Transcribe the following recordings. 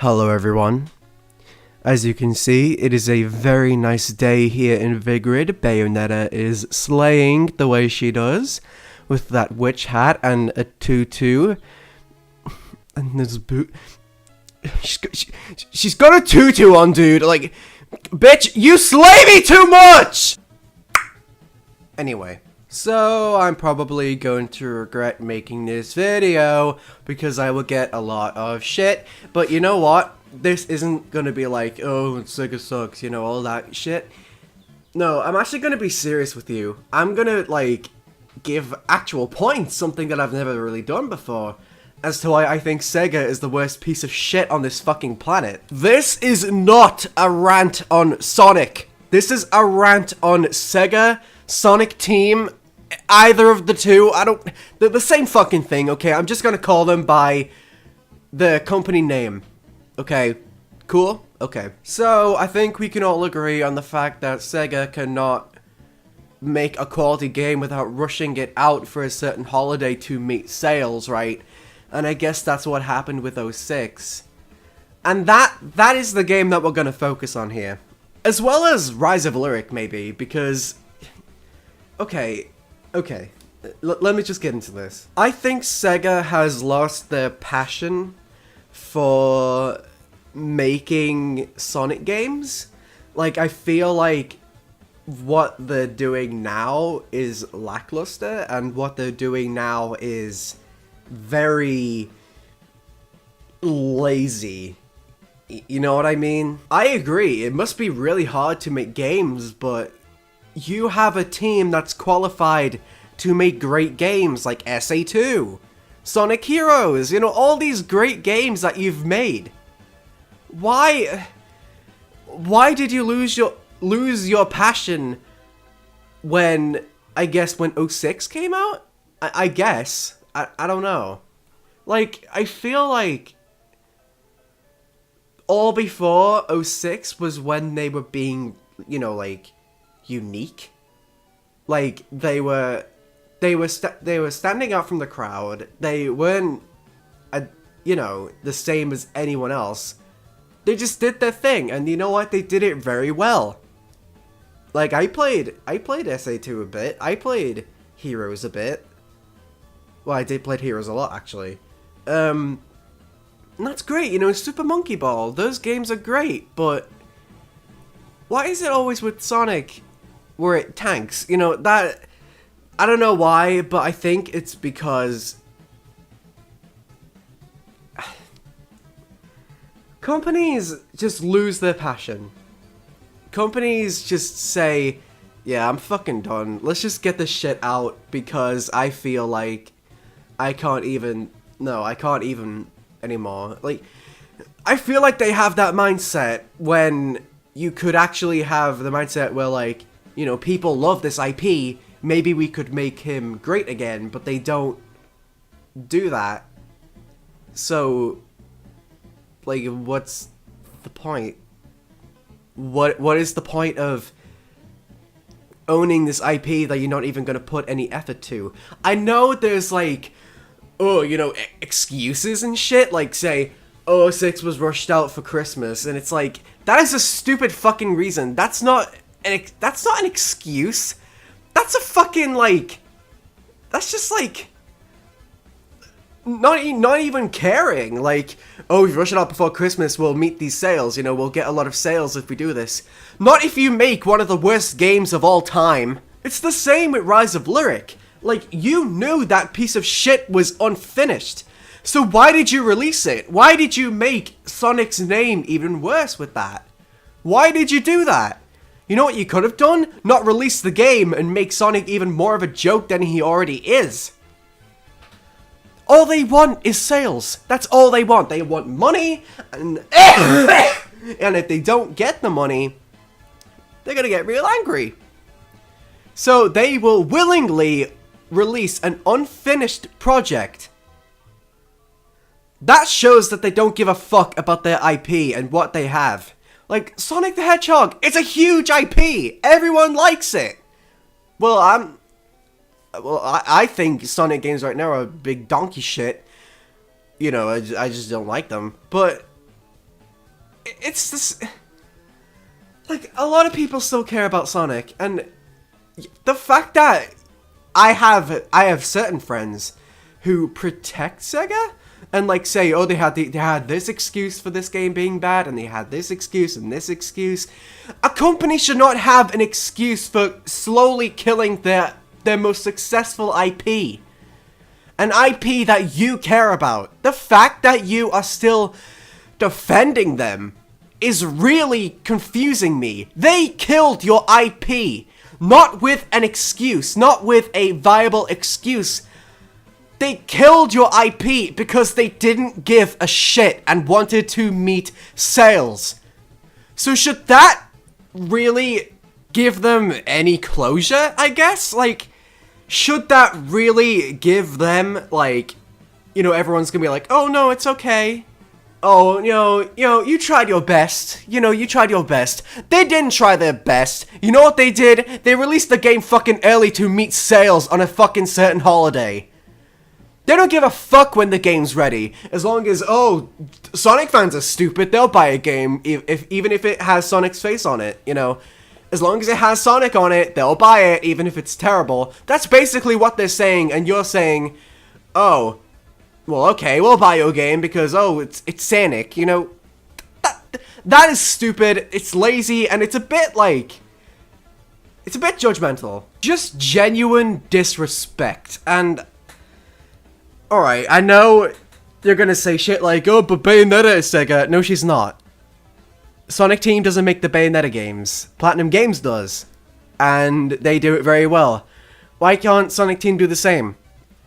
Hello everyone. As you can see, it is a very nice day here in Vigrid. Bayonetta is slaying the way she does, with that witch hat and a tutu. And this boot. She's got a tutu on, dude. Like, bitch, you slay me too much! Anyway. So, I'm probably going to regret making this video, because I will get a lot of shit, but you know what? This isn't gonna be like, oh, SEGA sucks, you know, all that shit. No, I'm actually gonna be serious with you. I'm gonna, like, give actual points, something that I've never really done before, as to why I think SEGA is the worst piece of shit on this fucking planet. This is not a rant on Sonic. This is a rant on SEGA, Sonic Team, either of the two. They're the same fucking thing, okay? I'm just gonna call them by the company name. Okay, cool? Okay. So, I think we can all agree on the fact that SEGA cannot make a quality game without rushing it out for a certain holiday to meet sales, right? And I guess that's what happened with 06. And that is the game that we're gonna focus on here. As well as Rise of Lyric, maybe, because... Okay. Let me just get into this. I think SEGA has lost their passion for making Sonic games. Like, I feel like what they're doing now is lackluster, and what they're doing now is very lazy. You know what I mean? I agree, it must be really hard to make games, but you have a team that's qualified to make great games like SA2, Sonic Heroes, you know, all these great games that you've made. Why did you lose your passion when, I guess, when 06 came out? I guess. I don't know. Like, I feel like all before 06 was when they were being, you know, like, unique. Like, they were standing out from the crowd. They weren't, you know, the same as anyone else. They just did their thing, and you know what? They did it very well. Like, I played SA2 a bit. I played Heroes a bit. Well, I did play Heroes a lot, actually. And that's great, you know, Super Monkey Ball. Those games are great, but why is it always with Sonic where it tanks? You know, that... I don't know why, but I think it's because companies just lose their passion. Companies just say, yeah, I'm fucking done. Let's just get this shit out because I feel like I can't even anymore. Like, I feel like they have that mindset when you could actually have the mindset where, like, you know, people love this IP, maybe we could make him great again, but they don't do that. So, like, what's the point? What is the point of owning this IP that you're not even gonna put any effort to? I know there's, like, oh, you know, excuses and shit, like, say, oh, 06 was rushed out for Christmas, and it's like, that is a stupid fucking reason. That's not an excuse. That's a fucking, like, that's just, like, not even caring. Like, oh, if you rush it out before Christmas, we'll meet these sales, you know, we'll get a lot of sales if we do this. Not if you make one of the worst games of all time. It's the same with Rise of Lyric. Like, you knew that piece of shit was unfinished. So why did you release it? Why did you make Sonic's name even worse with that? Why did you do that? You know what you could have done? Not release the game and make Sonic even more of a joke than he already is. All they want is sales. That's all they want. They want money, and and if they don't get the money, they're gonna get real angry. So they will willingly release an unfinished project. That shows that they don't give a fuck about their IP and what they have. Like, Sonic the Hedgehog, it's a huge IP! Everyone likes it! Well, I think Sonic games right now are big donkey shit. You know, I just don't like them. But it's this... Like, a lot of people still care about Sonic, and the fact that I have certain friends who protect Sega and like say, oh, they had this excuse for this game being bad, and they had this excuse and this excuse. A company should not have an excuse for slowly killing their most successful IP. An IP that you care about. The fact that you are still defending them is really confusing me. They killed your IP. Not with an excuse. Not with a viable excuse. They killed your IP because they didn't give a shit and wanted to meet sales. So should that really give them any closure, I guess? Like, should that really give them, like, you know, everyone's gonna be like, oh no, it's okay. Oh, you tried your best. You tried your best. They didn't try their best. You know what they did? They released the game fucking early to meet sales on a fucking certain holiday. They don't give a fuck when the game's ready. As long as, oh, Sonic fans are stupid, they'll buy a game even if it has Sonic's face on it, you know. As long as it has Sonic on it, they'll buy it even if it's terrible. That's basically what they're saying, and you're saying, oh, well, okay, we'll buy your game because, oh, it's Sonic, you know. That is stupid, it's lazy, and it's a bit, like, it's a bit judgmental. Just genuine disrespect, and... Alright, I know you're gonna say shit like, oh, but Bayonetta is Sega. No, she's not. Sonic Team doesn't make the Bayonetta games. Platinum Games does. And they do it very well. Why can't Sonic Team do the same?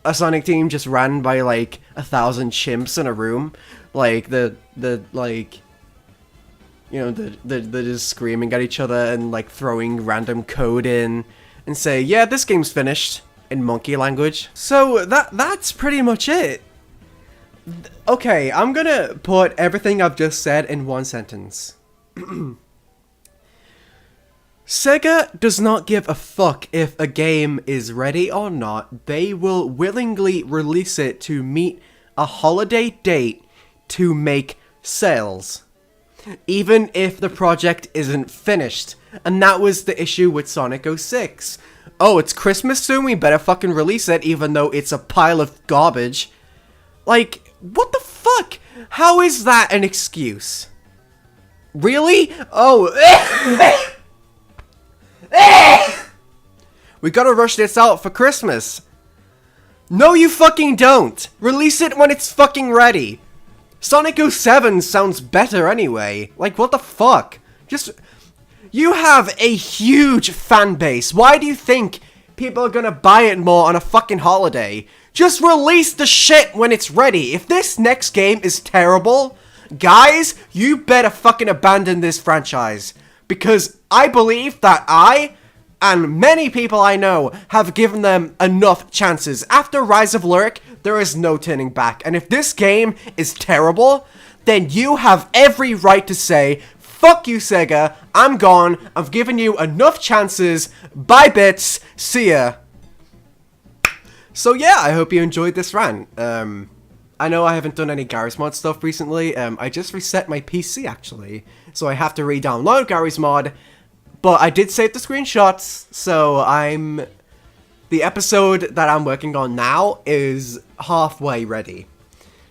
A Sonic Team just ran by, like, 1,000 chimps in a room. Like, they're just screaming at each other and, like, throwing random code in. And say, yeah, this game's finished. In monkey language. So that's pretty much it. Okay, I'm gonna put everything I've just said in one sentence. Sega does not give a fuck if a game is ready or not. They will willingly release it to meet a holiday date to make sales. Even if the project isn't finished. And that was the issue with Sonic 06. Oh, it's Christmas soon, we better fucking release it, even though it's a pile of garbage. Like, what the fuck? How is that an excuse? Really? Oh. We gotta rush this out for Christmas. No, you fucking don't. Release it when it's fucking ready. Sonic 07 sounds better anyway. Like, what the fuck? Just... You have a huge fan base. Why do you think people are gonna buy it more on a fucking holiday? Just release the shit when it's ready. If this next game is terrible, guys, you better fucking abandon this franchise. Because I believe that I, and many people I know, have given them enough chances. After Rise of Lyric, there is no turning back. And if this game is terrible, then you have every right to say, fuck you, Sega, I'm gone, I've given you enough chances, bye bits, see ya. So yeah, I hope you enjoyed this rant. I know I haven't done any Garry's Mod stuff recently, I just reset my PC actually, so I have to re-download Garry's Mod, but I did save the screenshots, so the episode that I'm working on now is halfway ready.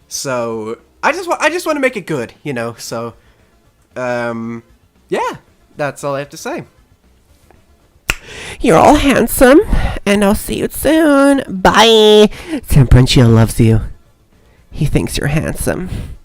So, I just want to make it good, you know, so... yeah, that's all I have to say. You're all handsome, and I'll see you soon. Bye. Sam Princio loves you. He thinks you're handsome.